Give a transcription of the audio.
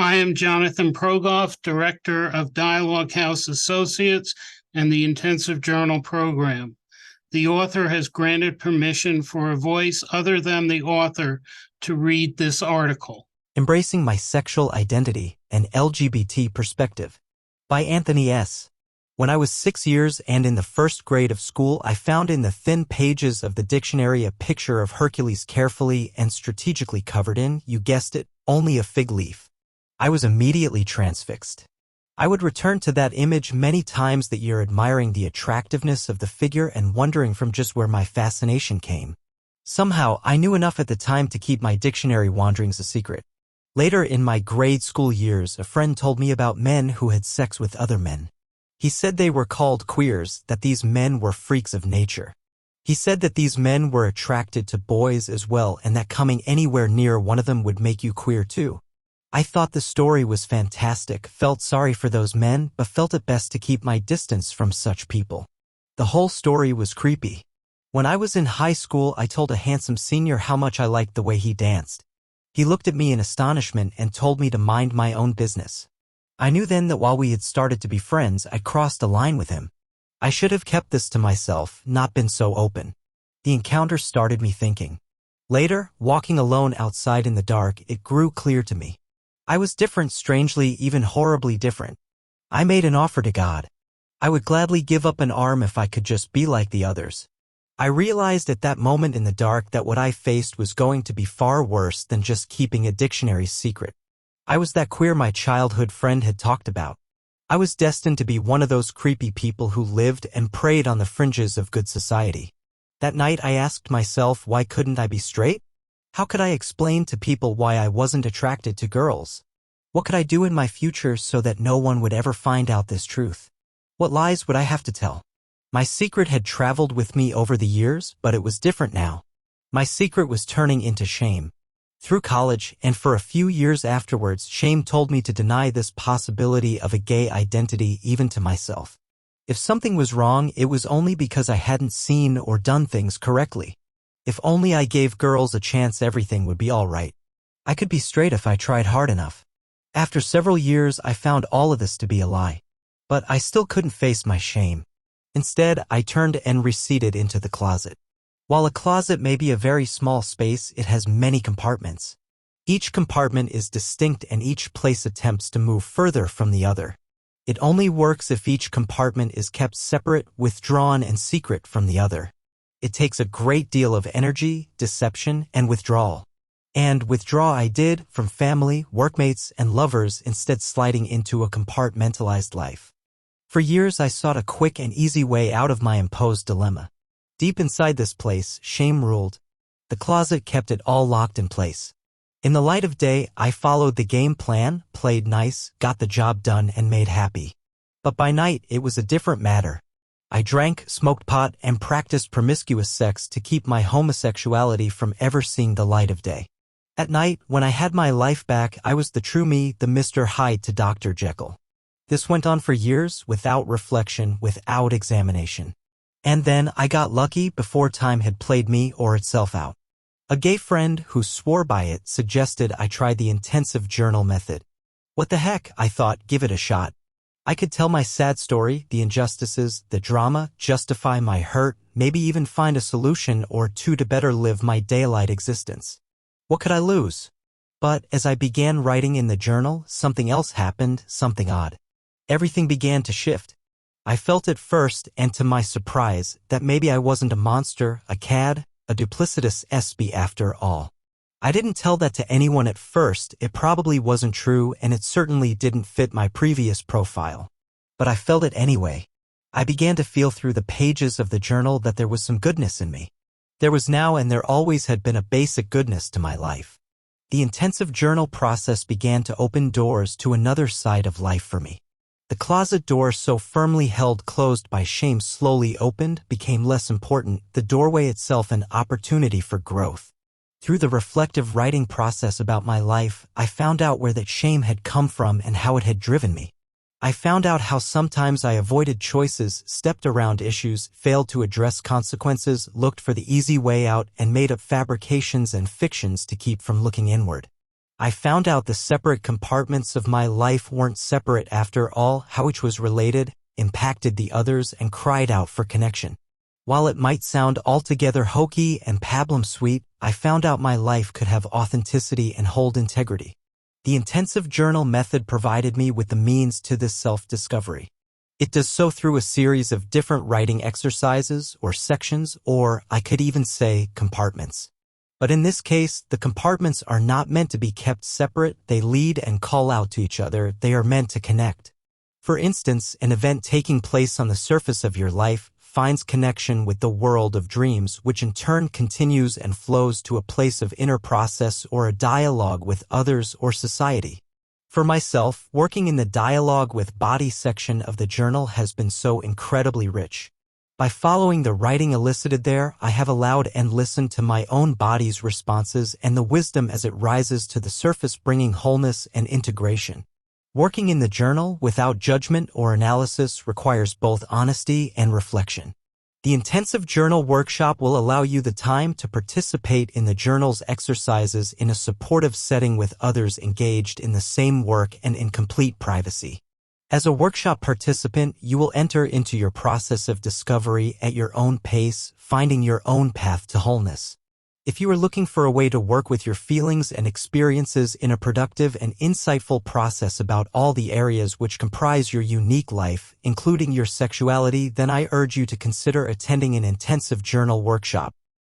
I am Jonathan Progoff, Director of Dialogue House Associates and the Intensive Journal Program. The author has granted permission for a voice other than the author to read this article. Embracing My Sexual Identity, an LGBT Perspective, by Anthony S. When I was 6 years and in the first grade of school, I found in the thin pages of the dictionary a picture of Hercules carefully and strategically covered in, you guessed it, only a fig leaf. I was immediately transfixed. I would return to that image many times that year, admiring the attractiveness of the figure and wondering from just where my fascination came. Somehow, I knew enough at the time to keep my dictionary wanderings a secret. Later in my grade school years, a friend told me about men who had sex with other men. He said they were called queers, that these men were freaks of nature. He said that these men were attracted to boys as well, and that coming anywhere near one of them would make you queer too. I thought the story was fantastic, felt sorry for those men, but felt it best to keep my distance from such people. The whole story was creepy. When I was in high school, I told a handsome senior how much I liked the way he danced. He looked at me in astonishment and told me to mind my own business. I knew then that while we had started to be friends, I crossed a line with him. I should have kept this to myself, not been so open. The encounter started me thinking. Later, walking alone outside in the dark, it grew clear to me. I was different, strangely, even horribly different. I made an offer to God. I would gladly give up an arm if I could just be like the others. I realized at that moment in the dark that what I faced was going to be far worse than just keeping a dictionary's secret. I was that queer my childhood friend had talked about. I was destined to be one of those creepy people who lived and preyed on the fringes of good society. That night I asked myself, why couldn't I be straight? How could I explain to people why I wasn't attracted to girls? What could I do in my future so that no one would ever find out this truth? What lies would I have to tell? My secret had traveled with me over the years, but it was different now. My secret was turning into shame. Through college, and for a few years afterwards, shame told me to deny this possibility of a gay identity even to myself. If something was wrong, it was only because I hadn't seen or done things correctly. If only I gave girls a chance, everything would be all right. I could be straight if I tried hard enough. After several years, I found all of this to be a lie. But I still couldn't face my shame. Instead, I turned and receded into the closet. While a closet may be a very small space, it has many compartments. Each compartment is distinct and each place attempts to move further from the other. It only works if each compartment is kept separate, withdrawn, and secret from the other. It takes a great deal of energy, deception, and withdrawal. And withdraw I did from family, workmates, and lovers, instead sliding into a compartmentalized life. For years I sought a quick and easy way out of my imposed dilemma. Deep inside this place, shame ruled. The closet kept it all locked in place. In the light of day, I followed the game plan, played nice, got the job done, and made happy. But by night, it was a different matter. I drank, smoked pot, and practiced promiscuous sex to keep my homosexuality from ever seeing the light of day. At night, when I had my life back, I was the true me, the Mr. Hyde to Dr. Jekyll. This went on for years, without reflection, without examination. And then I got lucky before time had played me or itself out. A gay friend who swore by it suggested I try the intensive journal method. What the heck, I thought, give it a shot. I could tell my sad story, the injustices, the drama, justify my hurt, maybe even find a solution or two to better live my daylight existence. What could I lose? But as I began writing in the journal, something else happened, something odd. Everything began to shift. I felt at first, and to my surprise, that maybe I wasn't a monster, a cad, a duplicitous SB after all. I didn't tell that to anyone at first, it probably wasn't true, and it certainly didn't fit my previous profile. But I felt it anyway. I began to feel through the pages of the journal that there was some goodness in me. There was now and there always had been a basic goodness to my life. The intensive journal process began to open doors to another side of life for me. The closet door so firmly held closed by shame slowly opened, became less important, the doorway itself an opportunity for growth. Through the reflective writing process about my life, I found out where that shame had come from and how it had driven me. I found out how sometimes I avoided choices, stepped around issues, failed to address consequences, looked for the easy way out, and made up fabrications and fictions to keep from looking inward. I found out the separate compartments of my life weren't separate after all, how each was related, impacted the others, and cried out for connection. While it might sound altogether hokey and pablum sweet, I found out my life could have authenticity and hold integrity. The intensive journal method provided me with the means to this self-discovery. It does so through a series of different writing exercises or sections, or I could even say compartments. But in this case, the compartments are not meant to be kept separate. They lead and call out to each other. They are meant to connect. For instance, an event taking place on the surface of your life finds connection with the world of dreams, which in turn continues and flows to a place of inner process or a dialogue with others or society. For myself, working in the dialogue with body section of the journal has been so incredibly rich. By following the writing elicited there, I have allowed and listened to my own body's responses and the wisdom as it rises to the surface, bringing wholeness and integration. Working in the journal without judgment or analysis requires both honesty and reflection. The intensive journal workshop will allow you the time to participate in the journal's exercises in a supportive setting with others engaged in the same work and in complete privacy. As a workshop participant, you will enter into your process of discovery at your own pace, finding your own path to wholeness. If you are looking for a way to work with your feelings and experiences in a productive and insightful process about all the areas which comprise your unique life, including your sexuality, then I urge you to consider attending an intensive journal workshop.